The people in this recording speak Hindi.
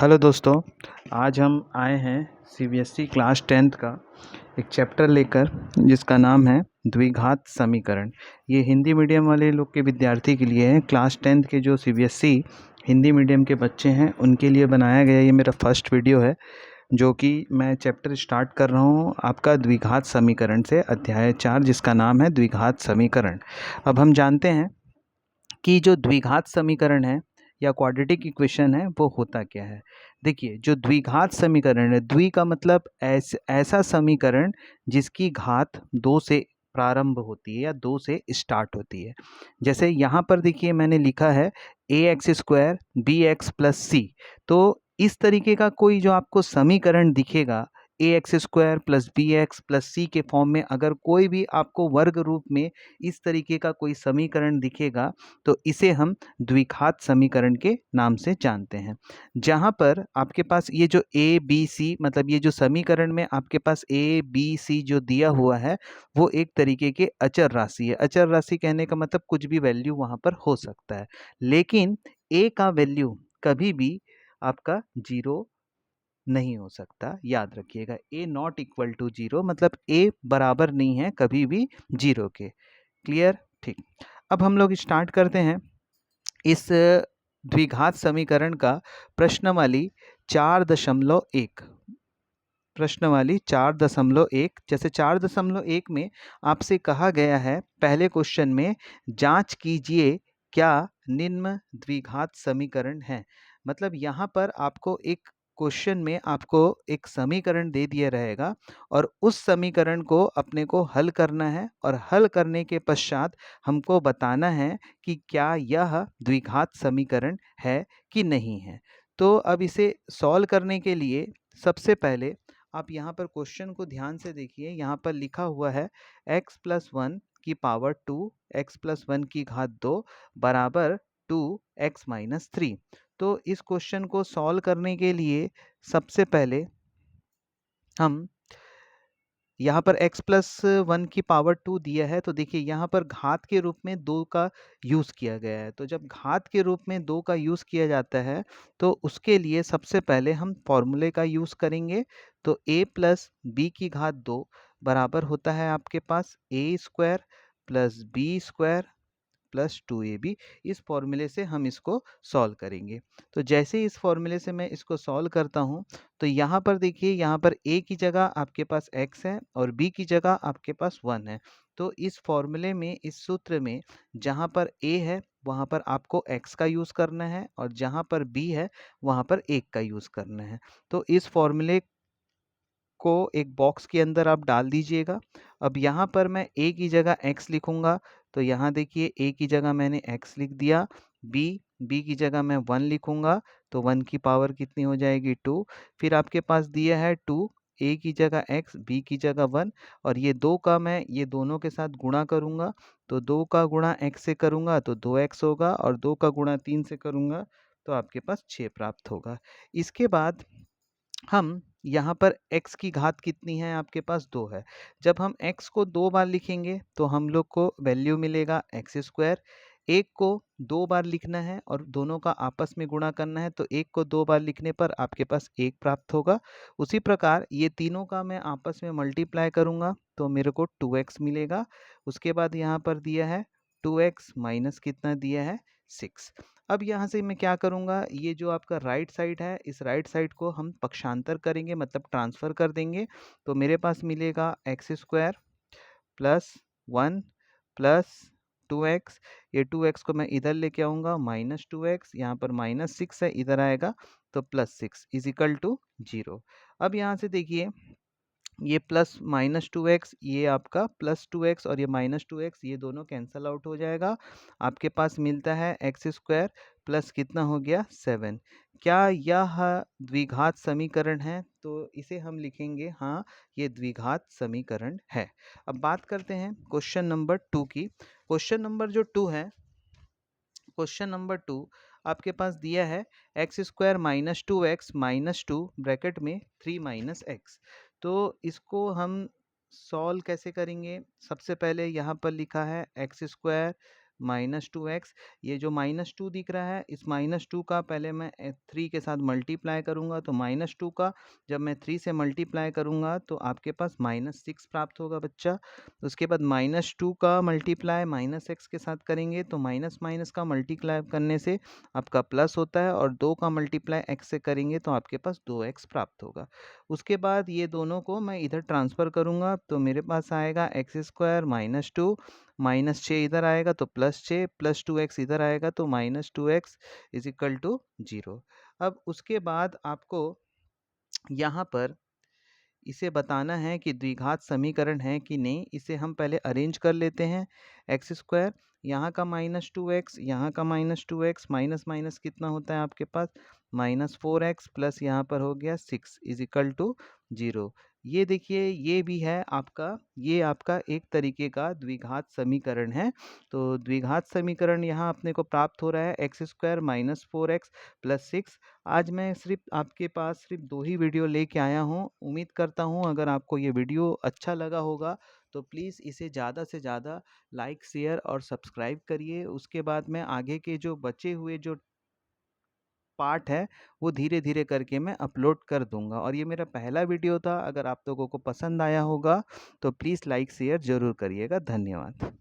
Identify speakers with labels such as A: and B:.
A: हेलो दोस्तों, आज हम आए हैं सीबीएसई क्लास 10th का एक चैप्टर लेकर जिसका नाम है द्विघात समीकरण। ये हिंदी मीडियम वाले लोग के विद्यार्थी के लिए है। क्लास 10th के जो सीबीएसई हिंदी मीडियम के बच्चे हैं उनके लिए बनाया गया ये मेरा फर्स्ट वीडियो है, जो कि मैं चैप्टर स्टार्ट कर रहा हूँ आपका द्विघात समीकरण से, अध्याय 4 जिसका नाम है द्विघात समीकरण। अब हम जानते हैं कि जो द्विघात समीकरण है या क्वाड्रेटिक इक्वेशन है वो होता क्या है। देखिए, जो द्विघात समीकरण है, द्वि का मतलब ऐसा समीकरण जिसकी घात 2 से प्रारंभ होती है या 2 से स्टार्ट होती है। जैसे यहाँ पर देखिए मैंने लिखा है A X square B X plus C. तो इस तरीके का कोई जो आपको समीकरण दिखेगा A X square plus B X plus C के फॉर्म में, अगर कोई भी आपको वर्ग रूप में इस तरीके का कोई समीकरण दिखेगा तो इसे हम द्विघात समीकरण के नाम से जानते हैं। जहाँ पर आपके पास ये जो ए बी सी, मतलब ये जो समीकरण में आपके पास ए बी सी जो दिया हुआ है वो एक तरीके के अचर राशि है। अचर राशि कहने का मतलब कुछ भी वैल्यू वहाँ पर हो सकता है, लेकिन ए का वैल्यू कभी भी आपका जीरो नहीं हो सकता। याद रखिएगा, ए नॉट इक्वल टू जीरो, मतलब ए बराबर नहीं है कभी भी जीरो के। क्लियर? ठीक। अब हम लोग स्टार्ट करते हैं इस द्विघात समीकरण का प्रश्नवाली 4.1। प्रश्नवाली 4.1। जैसे 4.1 में आपसे कहा गया है पहले क्वेश्चन में, जांच कीजिए क्या निम्न द्विघात समीकरण है। मतलब यहाँ पर आपको एक क्वेश्चन में आपको एक समीकरण दे दिया रहेगा और उस समीकरण को अपने को हल करना है, और हल करने के पश्चात हमको बताना है कि क्या यह द्विघात समीकरण है कि नहीं है। तो अब इसे सॉल्व करने के लिए सबसे पहले आप यहाँ पर क्वेश्चन को ध्यान से देखिए। यहाँ पर लिखा हुआ है x प्लस 1 की पावर 2, x प्लस 1 की घात 2 बराबर 2x माइनस 3। तो इस क्वेश्चन को सॉल्व करने के लिए सबसे पहले हम यहाँ पर x प्लस 1 की पावर 2 दिया है, तो देखिए यहाँ पर घात के रूप में 2 का यूज़ किया गया है। तो जब घात के रूप में 2 का यूज़ किया जाता है तो उसके लिए सबसे पहले हम फॉर्मूले का यूज़ करेंगे। तो a प्लस बी की घात 2 बराबर होता है आपके पास a square plus B square plus 2ab। इस फॉर्मूले से हम इसको सॉल्व करेंगे। तो जैसे ही इस फॉर्मूले से मैं इसको सॉल्व करता हूँ तो यहाँ पर देखिए, यहाँ पर a की जगह आपके पास x है और b की जगह आपके पास 1 है। तो इस फॉर्मूले में, इस सूत्र में जहाँ पर a है वहाँ पर आपको x का यूज़ करना है और जहाँ पर b है वहाँ पर 1 का यूज़ करना है। तो इस फॉर्मूले को एक बॉक्स के अंदर आप डाल दीजिएगा। अब यहाँ पर मैं a की जगह x लिखूँगा, तो यहाँ देखिए a की जगह मैंने x लिख दिया। b की जगह मैं 1 लिखूँगा, तो 1 की पावर कितनी हो जाएगी 2। फिर आपके पास दिया है 2, a की जगह x, b की जगह 1, और ये 2 का मैं ये दोनों के साथ गुणा करूँगा। तो 2 का गुणा x से करूँगा तो 2x होगा, और 2 का गुणा 3 से करूँगा तो आपके पास 6 प्राप्त होगा। इसके बाद हम यहाँ पर x की घात कितनी है, आपके पास 2 है। जब हम x को 2 बार लिखेंगे तो हम लोग को वैल्यू मिलेगा एक्स स्क्वायर। एक को 2 बार लिखना है और दोनों का आपस में गुणा करना है, तो एक को 2 बार लिखने पर आपके पास 1 प्राप्त होगा। उसी प्रकार ये तीनों का मैं आपस में मल्टीप्लाई करूँगा तो मेरे को 2x मिलेगा। उसके बाद यहाँ पर दिया है 2x माइनस कितना दिया है 6। अब यहाँ से मैं क्या करूँगा, ये जो आपका राइट साइड है इस राइट साइड को हम पक्षांतर करेंगे, मतलब ट्रांसफ़र कर देंगे। तो मेरे पास मिलेगा x square plus 1 plus 2x। ये 2x को मैं इधर लेके आऊँगा, माइनस 2x, यहाँ पर माइनस 6 है, इधर आएगा तो प्लस 6 इज इक्वल टू 0। अब यहाँ से देखिए ये प्लस माइनस 2x, ये आपका प्लस 2x, और ये माइनस 2x, ये दोनों कैंसल आउट हो जाएगा। आपके पास मिलता है एक्स स्क्वायर प्लस कितना हो गया 7। क्या यह द्विघात समीकरण है? तो इसे हम लिखेंगे हाँ, ये द्विघात समीकरण है। अब बात करते हैं क्वेश्चन नंबर 2 की। क्वेश्चन नंबर जो 2 है, क्वेश्चन नंबर 2 आपके पास दिया है x square minus 2x minus 2 bracket में 3 माइनस एक्स। तो इसको हम सॉल्व कैसे करेंगे? सबसे पहले यहाँ पर लिखा है एक्स स्क्वायर -2x। ये जो -2 दिख रहा है, इस -2 का पहले मैं 3 के साथ मल्टीप्लाई करूँगा, तो -2 का जब मैं 3 से मल्टीप्लाई करूँगा तो आपके पास -6 प्राप्त होगा बच्चा। उसके बाद -2 का मल्टीप्लाई -x के साथ करेंगे तो माइनस माइनस का मल्टीप्लाई करने से आपका प्लस होता है, और 2 का मल्टीप्लाई x से करेंगे तो आपके पास 2x प्राप्त होगा। उसके बाद ये दोनों को मैं इधर ट्रांसफ़र करूँगा, तो मेरे पास आएगा x² -2, -6 इधर आएगा तो +6, प्लस 2x इधर आएगा तो -2x इज़ इक्वल टू 0। अब उसके बाद आपको यहाँ पर इसे बताना है कि द्विघात समीकरण है कि नहीं। इसे हम पहले अरेंज कर लेते हैं। x², यहाँ का -2x, यहाँ का -2x, माइनस माइनस कितना होता है आपके पास, -4x, प्लस यहाँ पर हो गया 6 इज इक्वल टू 0। ये देखिए, ये भी है आपका, ये आपका एक तरीके का द्विघात समीकरण है। तो द्विघात समीकरण यहाँ अपने को प्राप्त हो रहा है x² -4x प्लस 6। आज मैं सिर्फ आपके पास सिर्फ 2 ही वीडियो लेके आया हूँ। उम्मीद करता हूँ अगर आपको ये वीडियो अच्छा लगा होगा तो प्लीज़ इसे ज़्यादा से ज़्यादा लाइक, शेयर और सब्सक्राइब करिए। उसके बाद मैं आगे के जो बचे हुए जो पार्ट है वो धीरे-धीरे करके मैं अपलोड कर दूँगा, और ये मेरा पहला वीडियो था। अगर आप लोगों को पसंद आया होगा तो प्लीज़ लाइक, शेयर ज़रूर करिएगा। धन्यवाद।